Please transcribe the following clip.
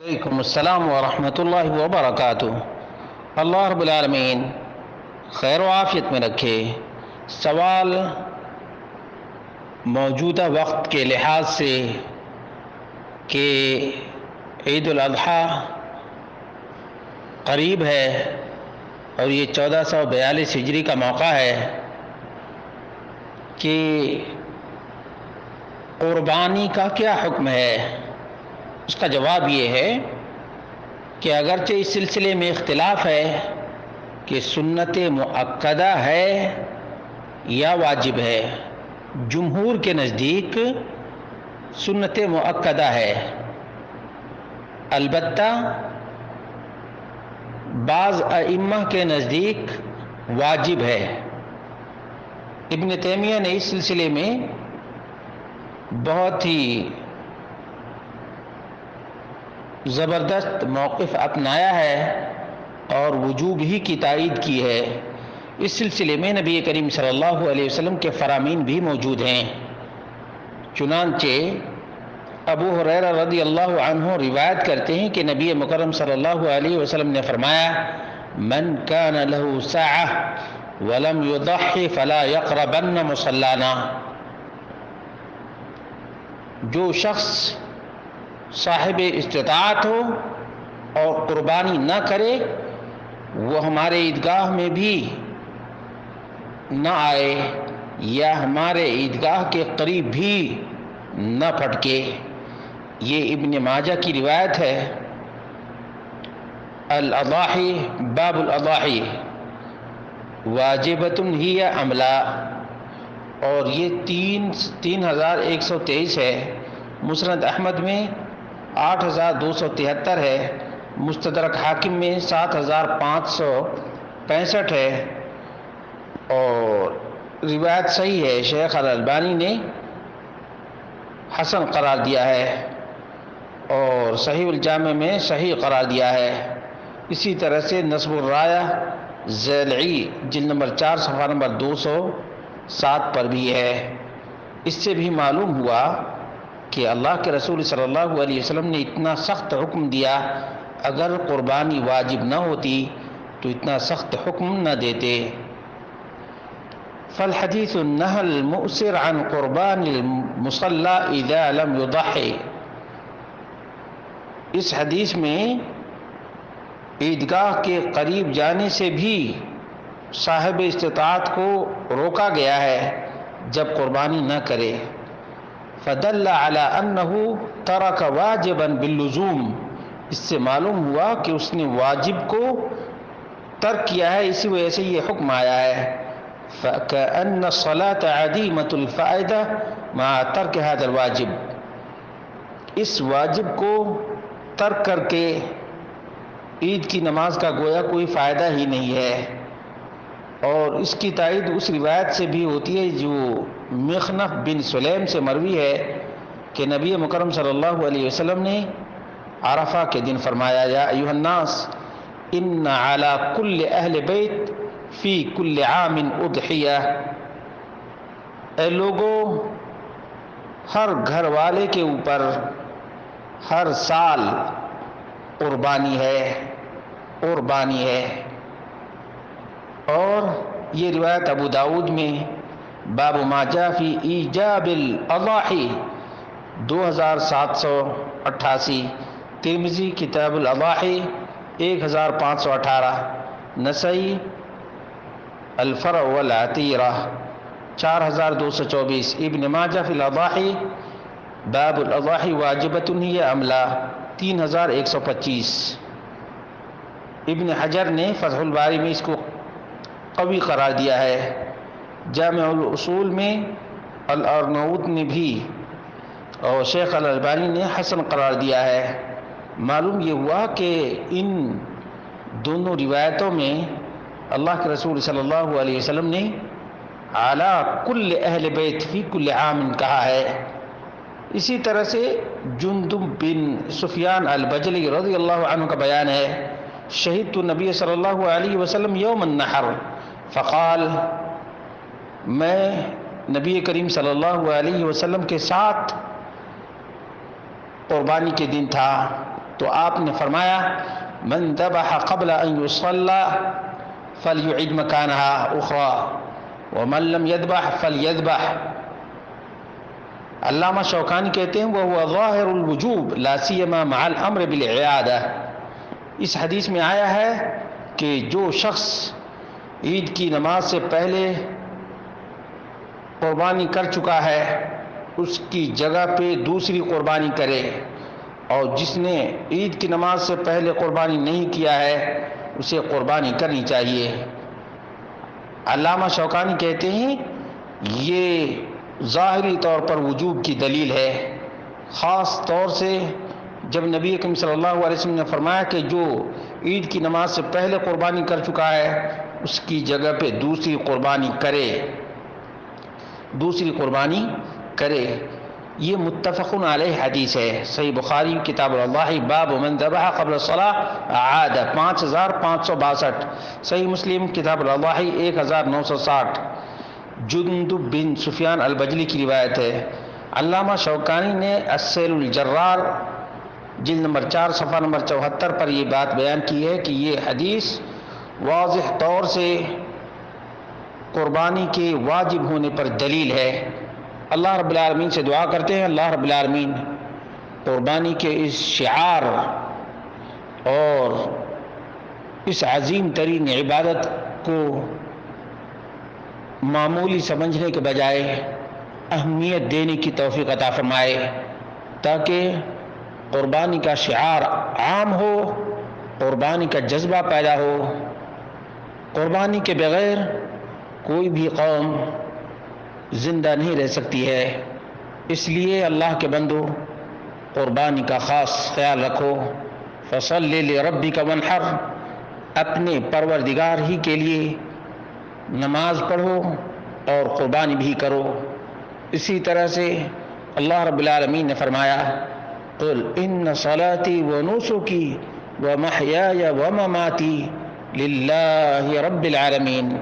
وعلیکم السلام ورحمۃ اللہ وبرکاتہ۔ اللہ رب العالمین خیر و عافیت میں رکھے۔ سوال موجودہ وقت کے لحاظ سے کہ عید الاضحیٰ قریب ہے اور یہ 1442 ہجری کا موقع ہے کہ قربانی کا کیا حکم ہے؟ اس کا جواب یہ ہے کہ اگرچہ اس سلسلے میں اختلاف ہے کہ سنت مؤکدہ ہے یا واجب ہے، جمہور کے نزدیک سنت مؤکدہ ہے، البتہ بعض ائمہ کے نزدیک واجب ہے۔ ابن تیمیہ نے اس سلسلے میں بہت ہی زبردست موقف اپنایا ہے اور وجوب ہی کی تائید کی ہے۔ اس سلسلے میں نبی کریم صلی اللہ علیہ وسلم کے فرامین بھی موجود ہیں۔ چنانچہ ابو ہریرہ رضی اللہ عنہ روایت کرتے ہیں کہ نبی مکرم صلی اللہ علیہ وسلم نے فرمایا: من کان لہ ساعۃ ولم یضحی فلا یقربن مصلانا۔ جو شخص صاحب استطاعت ہو اور قربانی نہ کرے وہ ہمارے عیدگاہ میں بھی نہ آئے یا ہمارے عیدگاہ کے قریب بھی نہ پھٹکے۔ یہ ابن ماجہ کی روایت ہے۔ الاضاحی باب الاضاحی واجبۃ ہی ام لا، اور یہ 3123 ہے۔ مسند احمد میں 8273 ہے، مستدرک حاکم میں 7565 ہے، اور روایت صحیح ہے۔ شیخ الالبانی نے حسن قرار دیا ہے اور صحیح الجامع میں صحیح قرار دیا ہے۔ اسی طرح سے نصب الرایہ ذیلعی جلد نمبر 4 صفحہ نمبر 207 پر بھی ہے۔ اس سے بھی معلوم ہوا کہ اللہ کے رسول صلی اللہ علیہ وسلم نے اتنا سخت حکم دیا، اگر قربانی واجب نہ ہوتی تو اتنا سخت حکم نہ دیتے۔ فالحدیث النہى المؤثر عن قربان المصلی اذا لم يضحی، اس حدیث میں عیدگاہ کے قریب جانے سے بھی صاحب استطاعت کو روکا گیا ہے جب قربانی نہ کرے۔ فدل على انه ترك واجبا باللزوم، اس سے معلوم ہوا کہ اس نے واجب کو ترک کیا ہے، اسی وجہ سے یہ حکم آیا ہے۔ فكأن الصلاة عديمة الفائدة مع ترك هذا الواجب، اس واجب کو ترک کر کے عید کی نماز کا گویا کوئی فائدہ ہی نہیں ہے۔ اور اس کی تائید اس روایت سے بھی ہوتی ہے جو مخنف بن سلیم سے مروی ہے کہ نبی مکرم صلی اللہ علیہ وسلم نے عرفہ کے دن فرمایا: یا ایھا الناس ان علی کل اہل بیت فی کل عام اضحیہ، اے لوگوں، ہر گھر والے کے اوپر ہر سال قربانی ہے۔ اور یہ روایت ابو داؤد میں باب ما جاء فی ایجاب الاضاحی 2788، ترمذی کتاب الاضاحی 1518، نسائی الفرع والعتیرہ 4224، ابن ماجہ فی الاضاحی باب الاضاحی واجبۃ ہی ام لا 3125۔ ابن حجر نے فتح الباری میں اس کو قوی قرار دیا ہے۔ جامع الاصول میں الارناؤوط نے بھی اور شیخ الالبانی نے حسن قرار دیا ہے۔ معلوم یہ ہوا کہ ان دونوں روایتوں میں اللہ کے رسول صلی اللہ علیہ وسلم نے علی کل اہل بیت فی کل عام کہا ہے۔ اسی طرح سے جندب بن سفیان البجلی رضی اللہ عنہ کا بیان ہے: شہدت النبی صلی اللہ علیہ وسلم یوم النحر فقال، میں نبی کریم صلی اللہ علیہ وسلم کے ساتھ قربانی کے دن تھا تو آپ نے فرمایا من ذبح قبل ان يصلى فليعد مكانها اخرى ومن لم يذبح فليذبح۔ علامہ شوکانی کہتے ہیں وهو ظاہر الوجوب لا سیما مع الامر بالعیادہ۔ اس حدیث میں آیا ہے کہ جو شخص عید کی نماز سے پہلے قربانی کر چکا ہے اس کی جگہ پہ دوسری قربانی کرے، اور جس نے عید کی نماز سے پہلے قربانی نہیں کیا ہے اسے قربانی کرنی چاہیے۔ علامہ شوکانی کہتے ہیں یہ ظاہری طور پر وجوب کی دلیل ہے، خاص طور سے جب نبی اکرم صلی اللہ علیہ وسلم نے فرمایا کہ جو عید کی نماز سے پہلے قربانی کر چکا ہے اس کی جگہ پہ دوسری قربانی کرے۔ یہ متفق علیہ حدیث ہے، صحیح بخاری کتاب الاضحی باب من ذبح قبل الصلاة عاد 5562، صحیح مسلم کتاب الاضحی 1960، جندب بن سفیان البجلی کی روایت ہے۔ علامہ شوکانی نے السیل الجرار جلد نمبر 4 صفحہ نمبر 74 پر یہ بات بیان کی ہے کہ یہ حدیث واضح طور سے قربانی کے واجب ہونے پر دلیل ہے۔ اللہ رب العالمین سے دعا کرتے ہیں اللہ رب العالمین قربانی کے اس شعار اور اس عظیم ترین عبادت کو معمولی سمجھنے کے بجائے اہمیت دینے کی توفیق عطا فرمائے، تاکہ قربانی کا شعار عام ہو، قربانی کا جذبہ پیدا ہو۔ قربانی کے بغیر کوئی بھی قوم زندہ نہیں رہ سکتی ہے، اس لیے اللہ کے بندو قربانی کا خاص خیال رکھو۔ فصلی لربک وانحر، اپنے پروردگار ہی کے لیے نماز پڑھو اور قربانی بھی کرو۔ اسی طرح سے اللہ رب العالمین نے فرمایا قل ان صلاتی ونسکی ومحیای ومماتی للہ رب العالمین۔